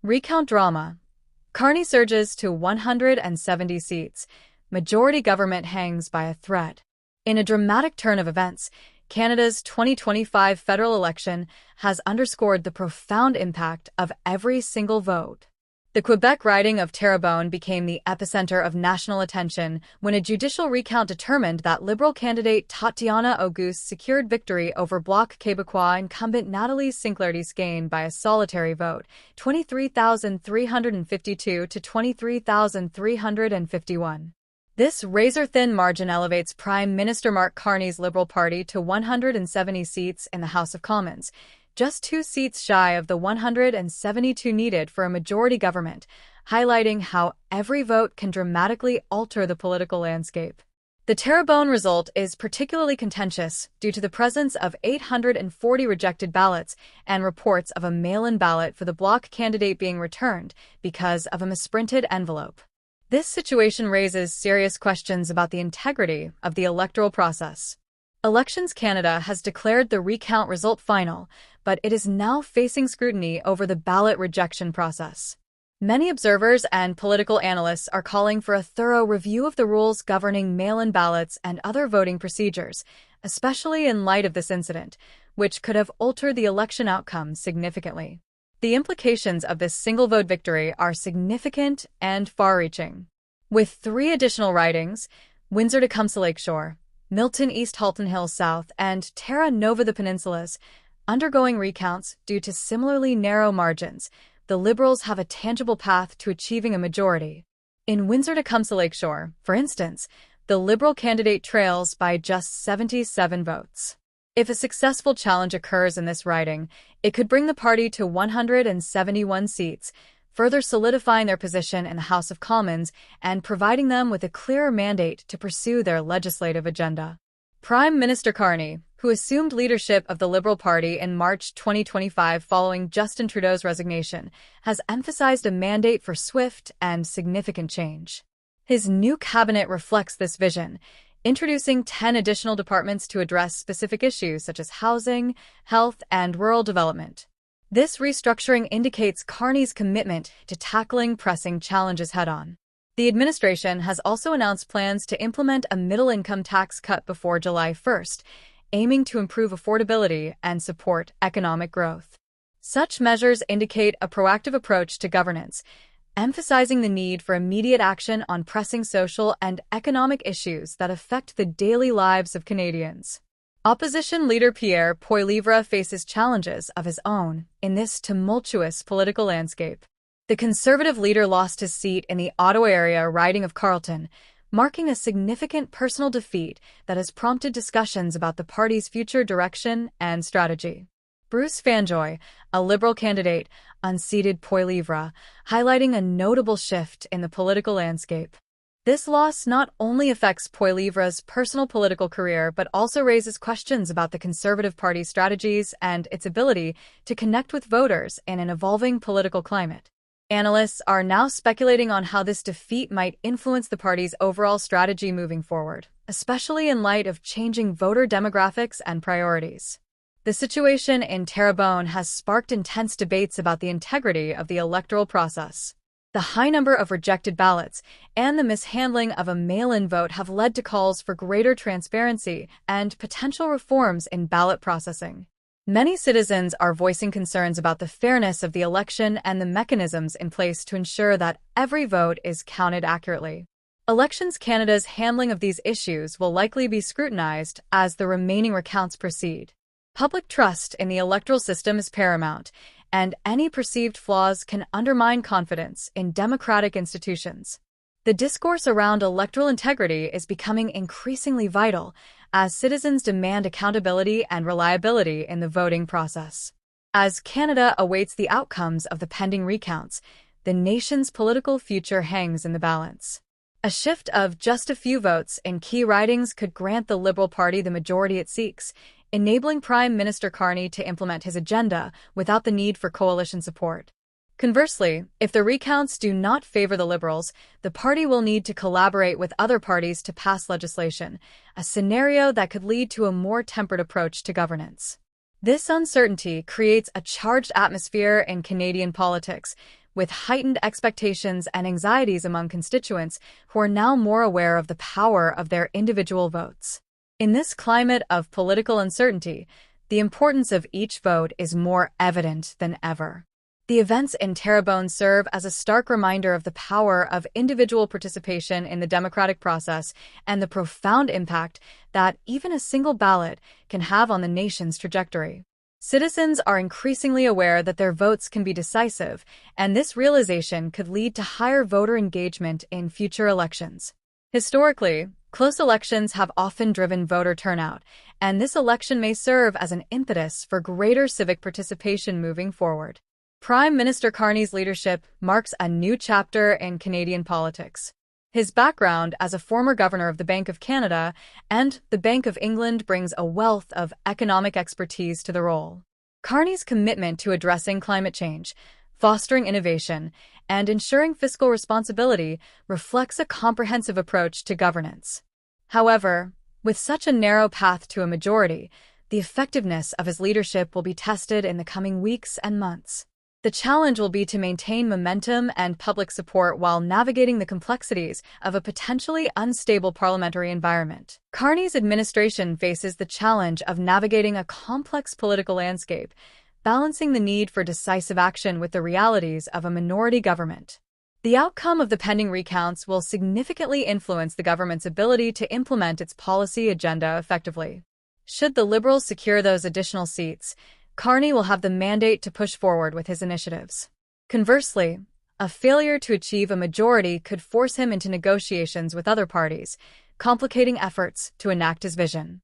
Recount drama. Carney surges to 170 seats. Majority government hangs by a thread. In a dramatic turn of events, Canada's 2025 federal election has underscored the profound impact of every single vote. The Quebec riding of Terrebonne became the epicenter of national attention when a judicial recount determined that Liberal candidate Tatiana Auguste secured victory over Bloc Québécois incumbent Nathalie Sinclair-Desgain by a solitary vote, 23,352 to 23,351. This razor-thin margin elevates Prime Minister Mark Carney's Liberal Party to 170 seats in the House of Commons, just 2 seats shy of the 172 needed for a majority government, highlighting how every vote can dramatically alter the political landscape. The Terrebonne result is particularly contentious due to the presence of 840 rejected ballots and reports of a mail-in ballot for the Bloc candidate being returned because of a misprinted envelope. This situation raises serious questions about the integrity of the electoral process. Elections Canada has declared the recount result final, but it is now facing scrutiny over the ballot rejection process. Many observers and political analysts are calling for a thorough review of the rules governing mail-in ballots and other voting procedures, especially in light of this incident, which could have altered the election outcome significantly. The implications of this single-vote victory are significant and far-reaching. With 3 additional ridings, Windsor-Tecumseh Lakeshore, Milton East Halton Hills South, and Terra Nova the Peninsulas, undergoing recounts due to similarly narrow margins, the Liberals have a tangible path to achieving a majority. In Windsor-Tecumseh Lakeshore, for instance, the Liberal candidate trails by just 77 votes. If a successful challenge occurs in this riding, it could bring the party to 171 seats, further solidifying their position in the House of Commons and providing them with a clearer mandate to pursue their legislative agenda. Prime Minister Carney, who assumed leadership of the Liberal Party in March 2025 following Justin Trudeau's resignation, has emphasized a mandate for swift and significant change. His new cabinet reflects this vision, introducing 10 additional departments to address specific issues such as housing, health, and rural development. This restructuring indicates Carney's commitment to tackling pressing challenges head-on. The administration has also announced plans to implement a middle-income tax cut before July 1st, aiming to improve affordability and support economic growth. Such measures indicate a proactive approach to governance, emphasizing the need for immediate action on pressing social and economic issues that affect the daily lives of Canadians. Opposition leader Pierre Poilievre faces challenges of his own in this tumultuous political landscape. The Conservative leader lost his seat in the Ottawa area riding of Carleton, marking a significant personal defeat that has prompted discussions about the party's future direction and strategy. Bruce Fanjoy, a Liberal candidate, unseated Poilievre, highlighting a notable shift in the political landscape. This loss not only affects Poilievre's personal political career but also raises questions about the Conservative Party's strategies and its ability to connect with voters in an evolving political climate. Analysts are now speculating on how this defeat might influence the party's overall strategy moving forward, especially in light of changing voter demographics and priorities. The situation in Terrebonne has sparked intense debates about the integrity of the electoral process. The high number of rejected ballots and the mishandling of a mail-in vote have led to calls for greater transparency and potential reforms in ballot processing. Many citizens are voicing concerns about the fairness of the election and the mechanisms in place to ensure that every vote is counted accurately. Elections Canada's handling of these issues will likely be scrutinized as the remaining recounts proceed. Public trust in the electoral system is paramount, and any perceived flaws can undermine confidence in democratic institutions. The discourse around electoral integrity is becoming increasingly vital as citizens demand accountability and reliability in the voting process. As Canada awaits the outcomes of the pending recounts, the nation's political future hangs in the balance. A shift of just a few votes in key ridings could grant the Liberal Party the majority it seeks, enabling Prime Minister Carney to implement his agenda without the need for coalition support. Conversely, if the recounts do not favor the Liberals, the party will need to collaborate with other parties to pass legislation, a scenario that could lead to a more tempered approach to governance. This uncertainty creates a charged atmosphere in Canadian politics, with heightened expectations and anxieties among constituents who are now more aware of the power of their individual votes. In this climate of political uncertainty, the importance of each vote is more evident than ever. The events in Terrebonne serve as a stark reminder of the power of individual participation in the democratic process and the profound impact that even a single ballot can have on the nation's trajectory. Citizens are increasingly aware that their votes can be decisive, and this realization could lead to higher voter engagement in future elections. Historically, close elections have often driven voter turnout, and this election may serve as an impetus for greater civic participation moving forward. Prime Minister Carney's leadership marks a new chapter in Canadian politics. His background as a former governor of the Bank of Canada and the Bank of England brings a wealth of economic expertise to the role. Carney's commitment to addressing climate change, fostering innovation, and ensuring fiscal responsibility reflects a comprehensive approach to governance. However, with such a narrow path to a majority, the effectiveness of his leadership will be tested in the coming weeks and months. The challenge will be to maintain momentum and public support while navigating the complexities of a potentially unstable parliamentary environment. Carney's administration faces the challenge of navigating a complex political landscape, balancing the need for decisive action with the realities of a minority government. The outcome of the pending recounts will significantly influence the government's ability to implement its policy agenda effectively. Should the Liberals secure those additional seats, Carney will have the mandate to push forward with his initiatives. Conversely, a failure to achieve a majority could force him into negotiations with other parties, complicating efforts to enact his vision.